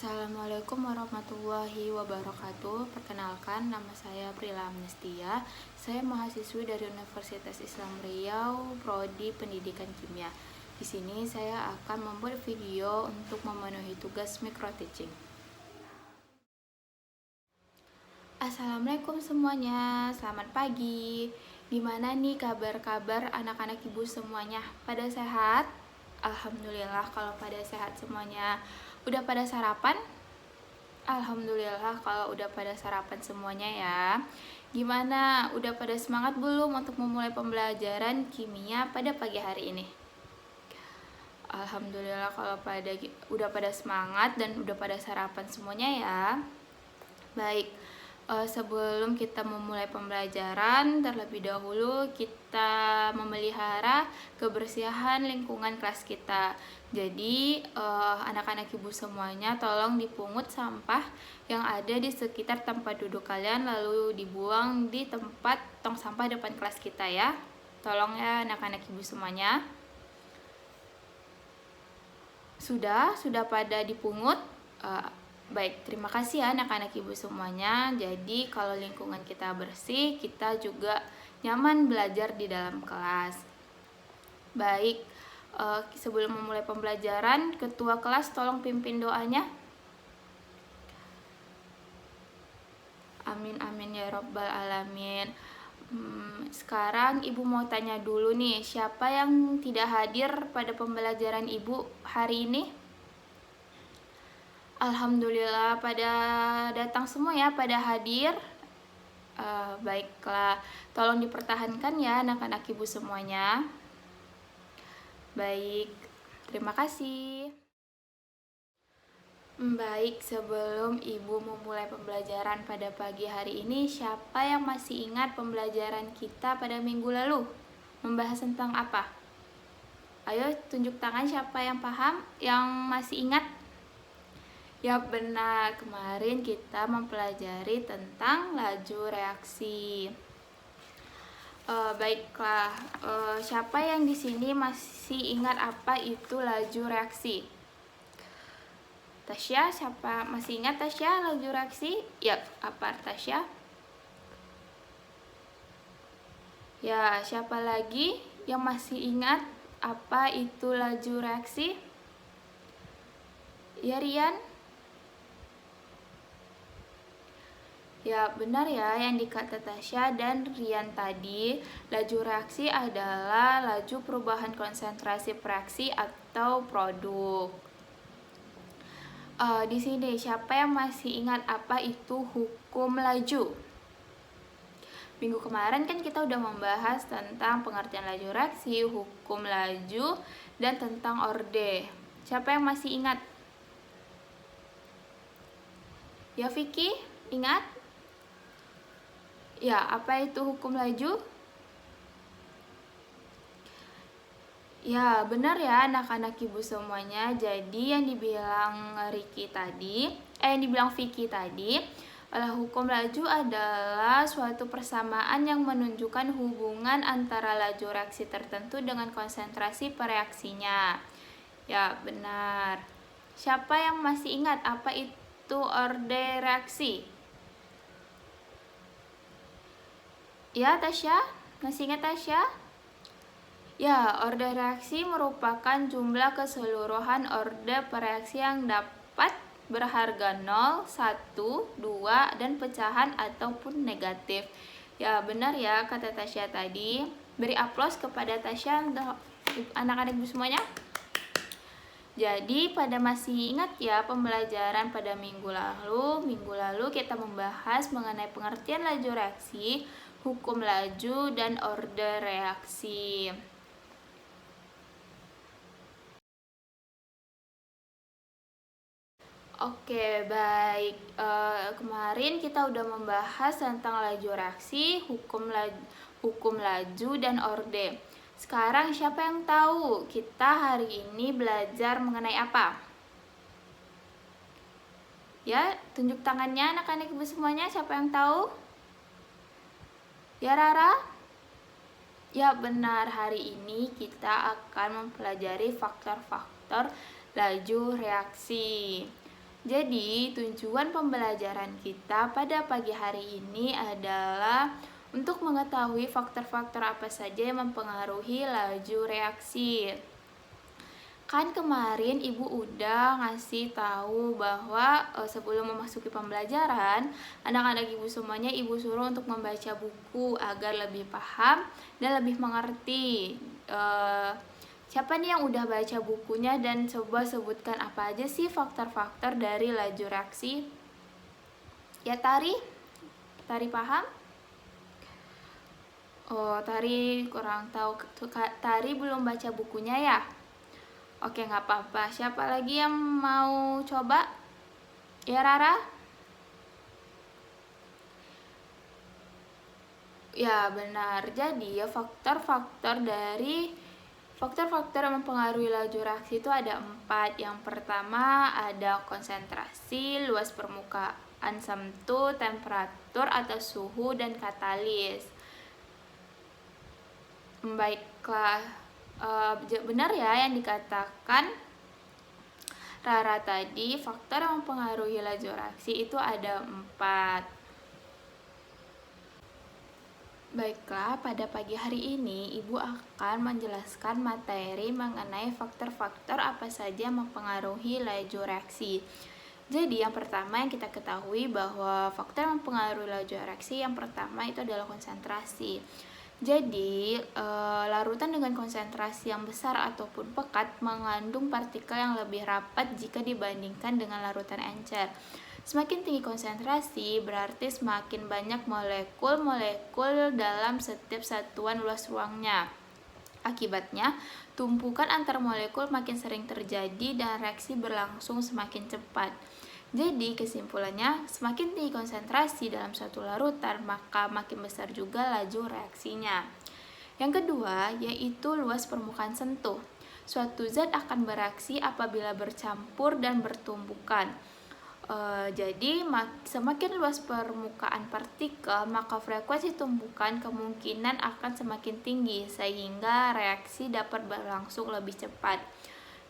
Assalamualaikum warahmatullahi wabarakatuh. Perkenalkan, nama saya Prila Amnestia. Saya mahasiswi dari Universitas Islam Riau, Prodi Pendidikan Kimia. Di sini saya akan membuat video untuk memenuhi tugas micro teaching. Assalamualaikum semuanya, selamat pagi. Gimana nih kabar-kabar anak-anak ibu semuanya? Pada sehat? Alhamdulillah kalau pada sehat semuanya. Udah pada sarapan? Alhamdulillah kalau udah pada sarapan semuanya ya. Gimana? Udah pada semangat belum untuk memulai pembelajaran kimia pada pagi hari ini? Alhamdulillah kalau udah pada semangat dan udah pada sarapan semuanya ya. Baik, sebelum kita memulai pembelajaran, terlebih dahulu kita memelihara kebersihan lingkungan kelas kita. Jadi, anak-anak ibu semuanya tolong dipungut sampah yang ada di sekitar tempat duduk kalian, lalu dibuang di tempat tong sampah depan kelas kita ya. Tolong ya anak-anak ibu semuanya. Sudah pada dipungut? Baik, terima kasih ya anak-anak ibu semuanya. Jadi kalau lingkungan kita bersih, kita juga nyaman belajar di dalam kelas. Baik, sebelum memulai pembelajaran, ketua kelas tolong pimpin doanya. Amin amin ya robbal alamin. Sekarang ibu mau tanya dulu nih, siapa yang tidak hadir pada pembelajaran ibu hari ini? Alhamdulillah pada datang semua ya, pada hadir. Baiklah, tolong dipertahankan ya anak-anak ibu semuanya. Baik, terima kasih. Baik, sebelum ibu memulai pembelajaran pada pagi hari ini, siapa yang masih ingat pembelajaran kita pada minggu lalu? Membahas tentang apa? Ayo tunjuk tangan siapa yang paham, yang masih ingat? Ya benar, kemarin kita mempelajari tentang laju reaksi. Baiklah, siapa yang di sini masih ingat apa itu laju reaksi? Tasya, siapa masih ingat Tasya laju reaksi? Ya, apa Tasya? Ya, siapa lagi yang masih ingat apa itu laju reaksi? Ya, Rian? Ya, benar ya yang dikata Tasya dan Rian tadi. Laju reaksi adalah laju perubahan konsentrasi reaksi atau produk. Di sini siapa yang masih ingat apa itu hukum laju? Minggu kemarin kan kita udah membahas tentang pengertian laju reaksi, hukum laju, dan tentang orde. Siapa yang masih ingat? Ya, Vicky, ingat? Ya, apa itu hukum laju? Ya, benar ya anak-anak ibu semuanya. Jadi yang dibilang Vicky tadi, hukum laju adalah suatu persamaan yang menunjukkan hubungan antara laju reaksi tertentu dengan konsentrasi pereaksinya. Ya, benar. Siapa yang masih ingat apa itu orde reaksi? Ya, Tasya? Masih ingat Tasya? Ya, orde reaksi merupakan jumlah keseluruhan orde pereaksi yang dapat berharga 0, 1, 2, dan pecahan ataupun negatif. Ya, benar ya kata Tasya tadi. Beri aplaus kepada Tasya, anak-anak ibu semuanya. Jadi pada masih ingat ya pembelajaran pada minggu lalu? Minggu lalu kita membahas mengenai pengertian laju reaksi, hukum laju, dan orde reaksi. Oke, baik. Kemarin kita udah membahas tentang laju reaksi, hukum laju, dan orde. Sekarang siapa yang tahu kita hari ini belajar mengenai apa? Ya, tunjuk tangannya anak-anak ibu semuanya, siapa yang tahu? Ya, Rara? Ya, benar, hari ini kita akan mempelajari faktor-faktor laju reaksi. Jadi, tujuan pembelajaran kita pada pagi hari ini adalah untuk mengetahui faktor-faktor apa saja yang mempengaruhi laju reaksi. Kan kemarin Ibu udah ngasih tahu bahwa sebelum memasuki pembelajaran, anak-anak Ibu semuanya Ibu suruh untuk membaca buku agar lebih paham dan lebih mengerti. Siapa nih yang udah baca bukunya dan coba sebutkan apa aja sih faktor-faktor dari laju reaksi? Ya Tari? Tari paham? Oh, Tari kurang tahu. Tari belum baca bukunya ya? Oke, nggak apa-apa. Siapa lagi yang mau coba? Ya, Rara? Ya, benar. Jadi, ya faktor-faktor yang mempengaruhi laju reaksi itu ada 4. Yang pertama ada konsentrasi, luas permukaan sentuh, temperatur atau suhu, dan katalis. Baiklah, benar ya yang dikatakan Rara tadi, faktor yang mempengaruhi laju reaksi itu ada 4. Baiklah, pada pagi hari ini Ibu akan menjelaskan materi mengenai faktor-faktor apa saja yang mempengaruhi laju reaksi. Jadi yang pertama yang kita ketahui bahwa faktor yang mempengaruhi laju reaksi yang pertama itu adalah konsentrasi. Jadi, larutan dengan konsentrasi yang besar ataupun pekat mengandung partikel yang lebih rapat jika dibandingkan dengan larutan encer. Semakin tinggi konsentrasi berarti semakin banyak molekul-molekul dalam setiap satuan luas ruangnya. Akibatnya, tumpukan antar molekul makin sering terjadi dan reaksi berlangsung semakin cepat. Jadi, kesimpulannya, semakin tinggi konsentrasi dalam suatu larutan, maka makin besar juga laju reaksinya. Yang kedua, yaitu luas permukaan sentuh. Suatu zat akan bereaksi apabila bercampur dan bertumbukan. Jadi, semakin luas permukaan partikel, maka frekuensi tumbukan kemungkinan akan semakin tinggi, sehingga reaksi dapat berlangsung lebih cepat.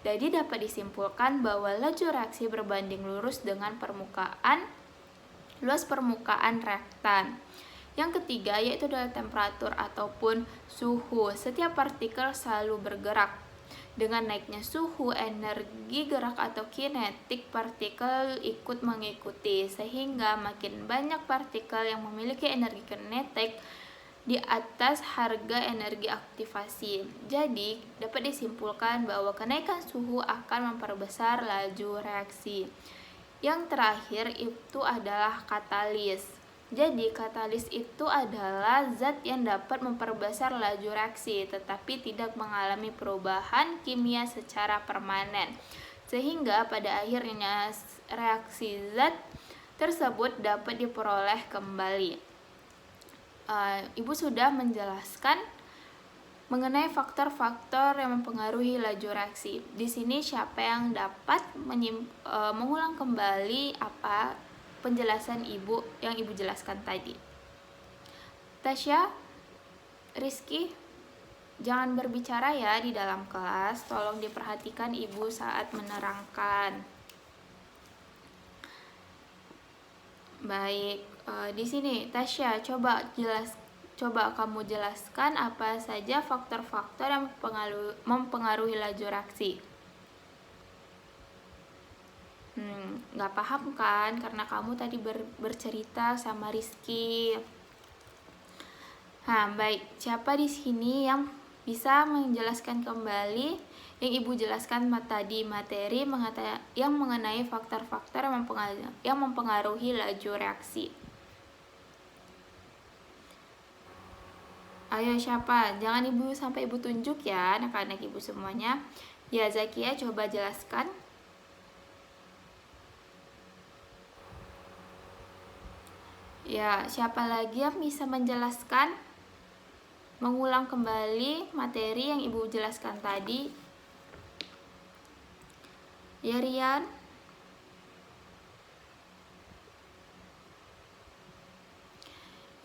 Jadi dapat disimpulkan bahwa laju reaksi berbanding lurus dengan luas permukaan reaktan. Yang ketiga yaitu adalah temperatur ataupun suhu. Setiap partikel selalu bergerak. Dengan naiknya suhu, energi gerak atau kinetik partikel ikut mengikuti, sehingga makin banyak partikel yang memiliki energi kinetik di atas harga energi aktivasi. Jadi, dapat disimpulkan bahwa kenaikan suhu akan memperbesar laju reaksi. Yang terakhir itu adalah katalis. Jadi, katalis itu adalah zat yang dapat memperbesar laju reaksi, tetapi tidak mengalami perubahan kimia secara permanen. Sehingga pada akhirnya reaksi zat tersebut dapat diperoleh kembali. Ibu sudah menjelaskan mengenai faktor-faktor yang mempengaruhi laju reaksi. Di sini siapa yang dapat mengulang kembali apa penjelasan Ibu yang Ibu jelaskan tadi? Tasya, Rizky, jangan berbicara ya di dalam kelas. Tolong diperhatikan Ibu saat menerangkan. Baik, di sini Tasya, coba kamu jelaskan apa saja faktor-faktor yang mempengaruhi laju reaksi. Nggak paham kan? Karena kamu tadi bercerita sama Rizky. Baik, siapa di sini yang bisa menjelaskan kembali yang Ibu jelaskan tadi materi yang mengenai faktor-faktor yang mempengaruhi laju reaksi? Ayo siapa? Jangan sampai Ibu tunjuk ya anak-anak Ibu semuanya. Ya, Zakia coba jelaskan. Ya, siapa lagi yang bisa menjelaskan? Mengulang kembali materi yang Ibu jelaskan tadi. Ya, Rian.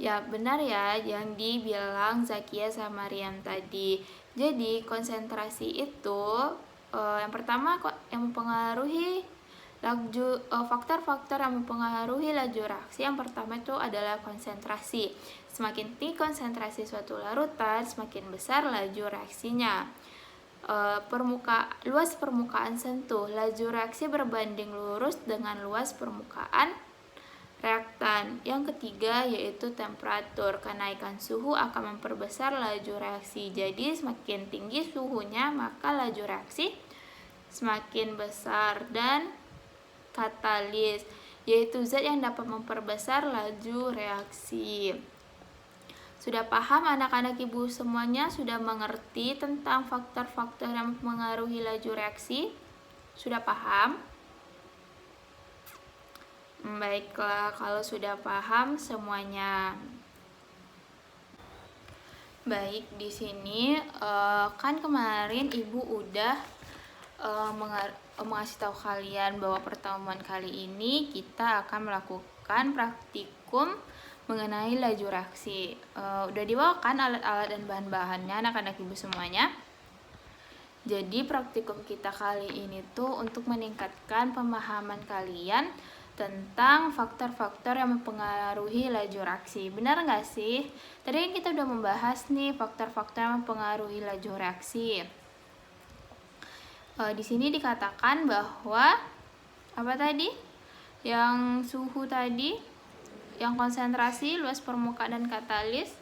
Ya, benar ya yang dibilang Zakia sama Rian tadi. Jadi, konsentrasi itu yang pertama yang mempengaruhi Faktor-faktor yang mempengaruhi laju reaksi yang pertama itu adalah konsentrasi. Semakin tinggi konsentrasi suatu larutan, semakin besar laju reaksinya. Luas permukaan sentuh, laju reaksi berbanding lurus dengan luas permukaan reaktan. Yang ketiga yaitu temperatur. Kenaikan suhu akan memperbesar laju reaksi. Jadi semakin tinggi suhunya maka laju reaksi semakin besar. Dan katalis, yaitu zat yang dapat memperbesar laju reaksi. Sudah paham anak-anak ibu semuanya? Sudah mengerti tentang faktor-faktor yang mempengaruhi laju reaksi? Sudah paham? Baiklah, kalau sudah paham semuanya. Baik, di sini kan kemarin ibu udah mengasih tahu kalian bahwa pertemuan kali ini kita akan melakukan praktikum mengenai laju reaksi. Udah dibawakan alat-alat dan bahan-bahannya anak-anak ibu semuanya. Jadi praktikum kita kali ini tuh untuk meningkatkan pemahaman kalian tentang faktor-faktor yang mempengaruhi laju reaksi. Benar nggak sih? Tadi kan kita udah membahas nih faktor-faktor yang mempengaruhi laju reaksi. Di sini dikatakan bahwa apa tadi? Yang suhu tadi, yang konsentrasi, luas permukaan dan katalis.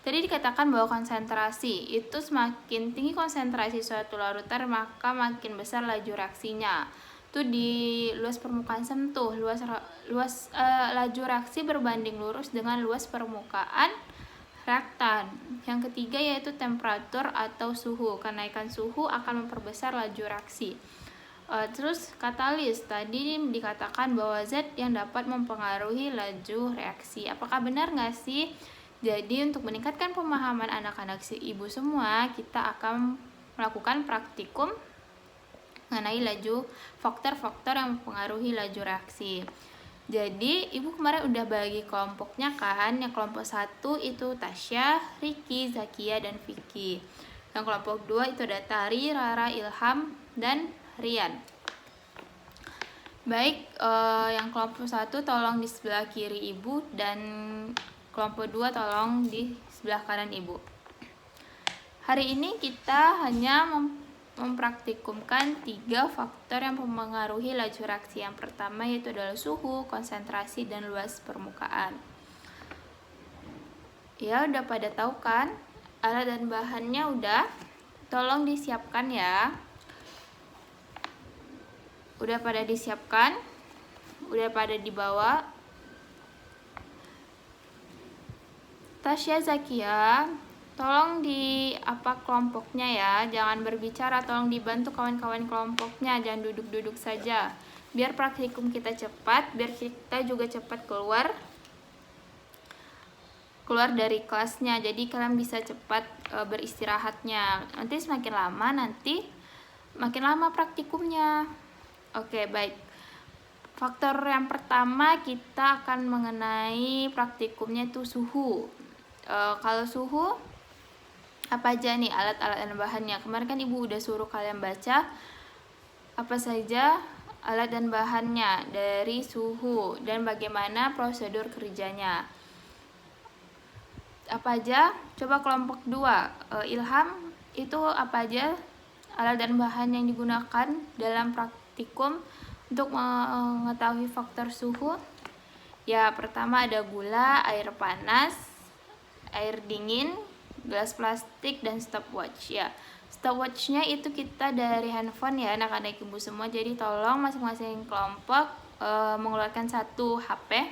Tadi dikatakan bahwa konsentrasi itu semakin tinggi konsentrasi suatu larutan maka makin besar laju reaksinya. Itu di luas permukaan sentuh, laju reaksi berbanding lurus dengan luas permukaan reaktan. Yang ketiga yaitu temperatur atau suhu. Kenaikan suhu akan memperbesar laju reaksi. Terus katalis, tadi dikatakan bahwa zat yang dapat mempengaruhi laju reaksi. Apakah benar nggak sih? Jadi untuk meningkatkan pemahaman anak-anak ibu semua, kita akan melakukan praktikum mengenai faktor-faktor yang mempengaruhi laju reaksi. Jadi ibu kemarin udah bagi kelompoknya kan. Yang kelompok 1 itu Tasya, Riki, Zakia, dan Vicky. Yang kelompok 2 itu ada Tari, Rara, Ilham, dan Rian. Baik, yang kelompok 1 tolong di sebelah kiri ibu, dan kelompok 2 tolong di sebelah kanan ibu. Hari ini kita hanya mempraktikumkan 3 faktor yang mempengaruhi laju reaksi. Yang pertama yaitu adalah suhu, konsentrasi, dan luas permukaan. Ya, udah pada tahu kan? Alat dan bahannya udah. Tolong disiapkan ya. Udah pada disiapkan? Udah pada dibawa? Tasya, Zakia, tolong di kelompoknya ya, jangan berbicara, tolong dibantu kawan-kawan kelompoknya, jangan duduk-duduk saja. Biar praktikum kita cepat, biar kita juga cepat keluar dari kelasnya. Jadi kalian bisa cepat beristirahatnya. Nanti semakin lama makin lama praktikumnya. Oke, baik. Faktor yang pertama kita akan mengenai praktikumnya itu suhu. Kalau suhu, apa aja nih alat-alat dan bahannya? Kemarin kan ibu udah suruh kalian baca apa saja alat dan bahannya dari suhu dan bagaimana prosedur kerjanya. Apa aja? Coba kelompok 2, Ilham, itu apa aja alat dan bahan yang digunakan dalam praktikum untuk mengetahui faktor suhu? Ya, pertama ada gula, air panas, air dingin, gelas plastik, dan stopwatch. Ya, stopwatchnya itu kita dari handphone ya anak-anak ibu semua. Jadi tolong masing-masing kelompok mengeluarkan 1 HP.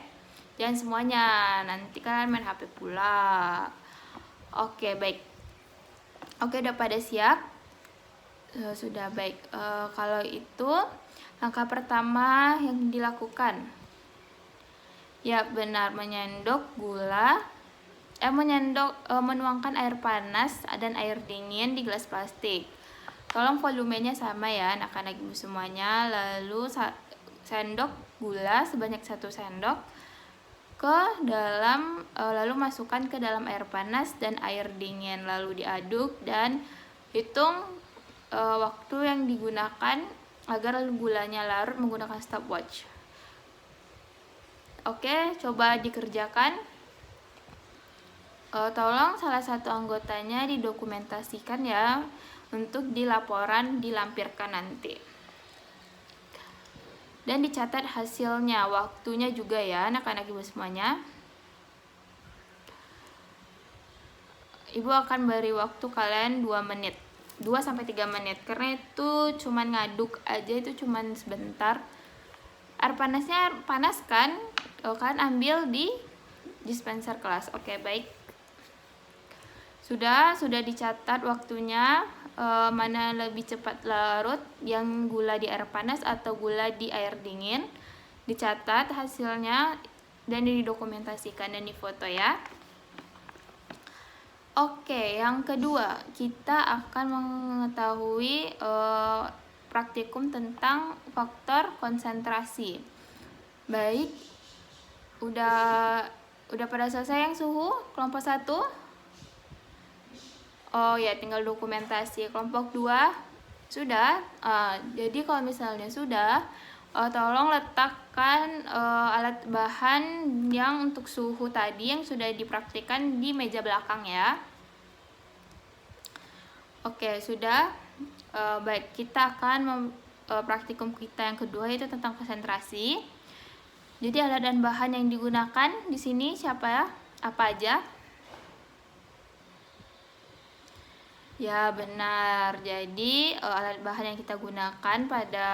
Jangan semuanya, nanti kalian main HP pula. Oke, baik. Oke, udah pada siap? Sudah, baik. Kalau itu langkah pertama yang dilakukan, ya benar, menuangkan air panas dan air dingin di gelas plastik. Tolong volumenya sama ya anak-anak ibu semuanya. Lalu sendok gula sebanyak 1 sendok lalu masukkan ke dalam air panas dan air dingin, lalu diaduk dan hitung waktu yang digunakan agar gulanya larut menggunakan stopwatch. Oke, coba dikerjakan. Tolong salah satu anggotanya didokumentasikan ya untuk di laporan dilampirkan nanti. Dan dicatat hasilnya, waktunya juga ya anak-anak ibu semuanya. Ibu akan beri waktu kalian 2 menit, 2-3 menit, karena itu cuman ngaduk aja, itu cuman sebentar. Air panasnya panas kan, kalian ambil di dispenser kelas. Oke, baik. Sudah dicatat waktunya, mana lebih cepat larut, yang gula di air panas atau gula di air dingin. Dicatat hasilnya dan didokumentasikan dan difoto ya. Oke, yang kedua, kita akan mengetahui praktikum tentang faktor konsentrasi. Baik, udah pada selesai yang suhu kelompok 1? Oh ya, tinggal dokumentasi. Kelompok 2 sudah. Jadi kalau misalnya sudah, tolong letakkan alat bahan yang untuk suhu tadi yang sudah dipraktikkan di meja belakang ya. Oke, sudah. Baik, kita akan praktikum kita yang kedua, yaitu tentang konsentrasi. Jadi alat dan bahan yang digunakan di sini siapa ya? Apa aja? Ya, benar. Jadi alat bahan yang kita gunakan pada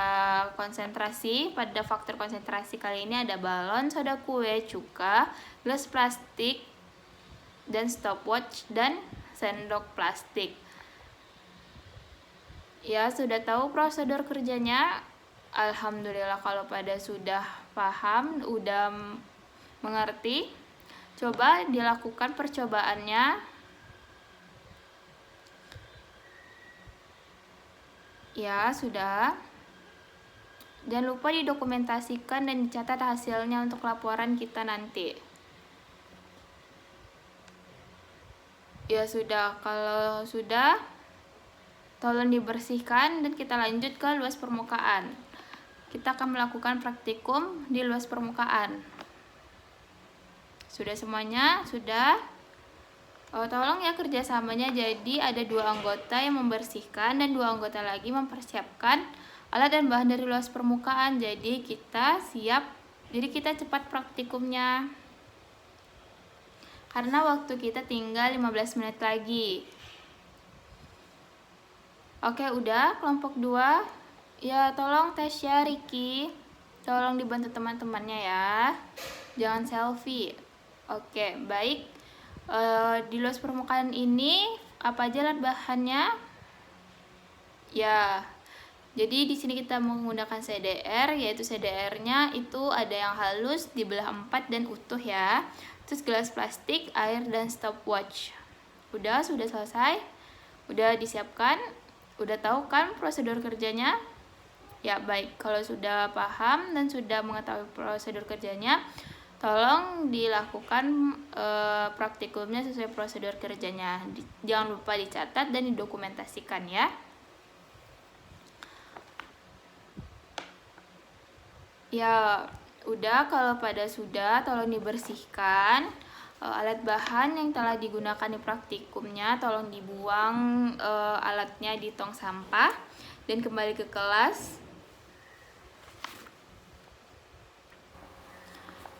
konsentrasi, pada faktor konsentrasi kali ini ada balon, soda kue, cuka, gelas plastik, dan stopwatch, dan sendok plastik. Ya, sudah tahu prosedur kerjanya? Alhamdulillah kalau pada sudah paham, udah mengerti. Coba dilakukan percobaannya. Ya, sudah. Jangan lupa didokumentasikan dan dicatat hasilnya untuk laporan kita nanti. Ya, sudah. Kalau sudah, tolong dibersihkan dan kita lanjut ke luas permukaan. Kita akan melakukan praktikum di luas permukaan. Sudah semuanya? Sudah? Tolong ya kerjasamanya, jadi ada 2 anggota yang membersihkan dan 2 anggota lagi mempersiapkan alat dan bahan dari luas permukaan. Jadi kita siap, jadi kita cepat praktikumnya karena waktu kita tinggal 15 menit lagi. Oke, udah. Kelompok 2 ya, tolong tes ya Ricky, tolong dibantu teman-temannya ya, jangan selfie. Oke, baik. Di luas permukaan ini apa aja alat bahannya? Ya, jadi di sini kita menggunakan CDR, yaitu CDR-nya itu ada yang halus dibelah 4 dan utuh ya. Terus gelas plastik, air, dan stopwatch. Sudah selesai? Udah disiapkan? Udah tahu kan prosedur kerjanya? Ya, baik. Kalau sudah paham dan sudah mengetahui prosedur kerjanya, tolong dilakukan praktikumnya sesuai prosedur kerjanya. Jangan lupa dicatat dan didokumentasikan ya. Ya, udah. Kalau pada sudah, tolong dibersihkan. Alat bahan yang telah digunakan di praktikumnya tolong dibuang alatnya di tong sampah dan kembali ke kelas.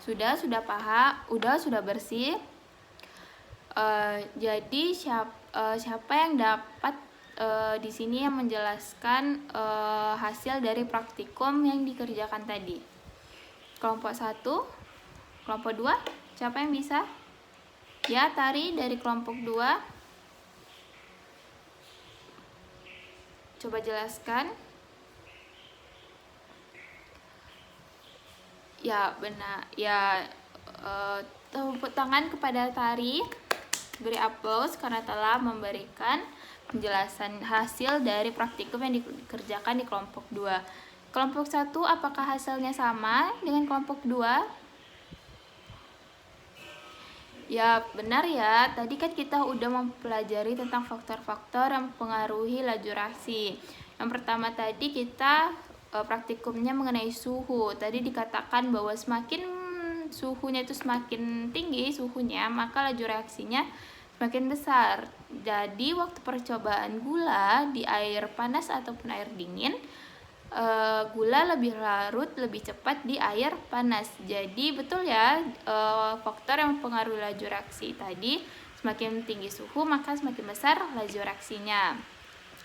Sudah paham? Sudah bersih? Jadi siapa yang dapat di sini yang menjelaskan hasil dari praktikum yang dikerjakan tadi? Kelompok 1, kelompok 2, siapa yang bisa? Ya, Tari dari kelompok 2. Coba jelaskan. Ya, benar. Ya, tepuk tangan kepada Tari. Beri aplaus karena telah memberikan penjelasan hasil dari praktikum yang dikerjakan di kelompok 2. Kelompok 1, apakah hasilnya sama dengan kelompok 2? Ya, benar ya. Tadi kan kita udah mempelajari tentang faktor-faktor yang mempengaruhi laju reaksi. Yang pertama tadi kita praktikumnya mengenai suhu. Tadi dikatakan bahwa semakin suhunya itu semakin tinggi suhunya, maka laju reaksinya semakin besar. Jadi waktu percobaan gula di air panas ataupun air dingin, gula lebih larut lebih cepat di air panas. Jadi betul ya, faktor yang mempengaruhi laju reaksi tadi, semakin tinggi suhu maka semakin besar laju reaksinya.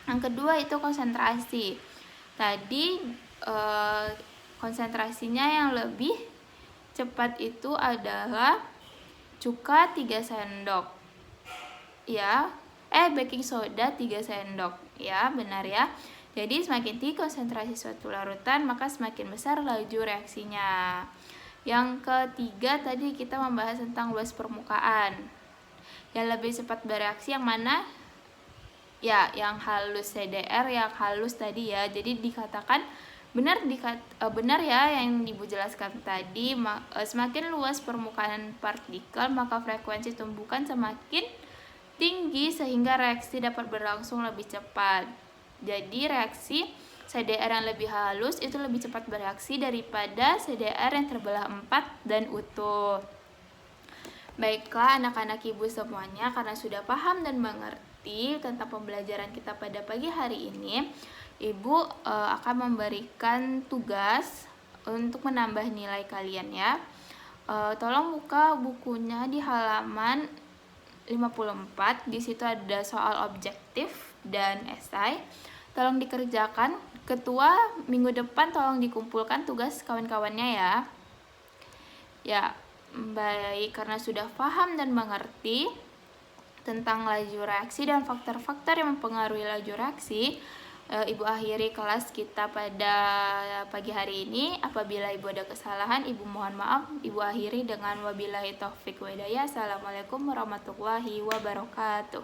Yang kedua itu konsentrasi. Tadi konsentrasinya yang lebih cepat itu adalah cuka 3 sendok. Ya, baking soda 3 sendok. Ya, benar ya. Jadi semakin tinggi konsentrasi suatu larutan, maka semakin besar laju reaksinya. Yang ketiga tadi kita membahas tentang luas permukaan. Yang lebih cepat bereaksi yang mana? Ya, yang halus, CDR yang halus tadi ya. Jadi dikatakan benar ya yang Ibu jelaskan tadi, semakin luas permukaan partikel maka frekuensi tumbukan semakin tinggi sehingga reaksi dapat berlangsung lebih cepat. Jadi reaksi CDR yang lebih halus itu lebih cepat bereaksi daripada CDR yang terbelah 4 dan utuh. Baiklah anak-anak Ibu semuanya, karena sudah paham dan mengerti tentang pembelajaran kita pada pagi hari ini, Ibu akan memberikan tugas untuk menambah nilai kalian ya. Tolong buka bukunya di halaman 54. Di situ ada soal objektif dan esai. Tolong dikerjakan. Ketua minggu depan tolong dikumpulkan tugas kawan-kawannya ya. Ya, baik, karena sudah paham dan mengerti tentang laju reaksi dan faktor-faktor yang mempengaruhi laju reaksi, Ibu akhiri kelas kita pada pagi hari ini. Apabila Ibu ada kesalahan, Ibu mohon maaf. Ibu akhiri dengan wabillahi taufik wa hidayah. Assalamualaikum warahmatullahi wabarakatuh.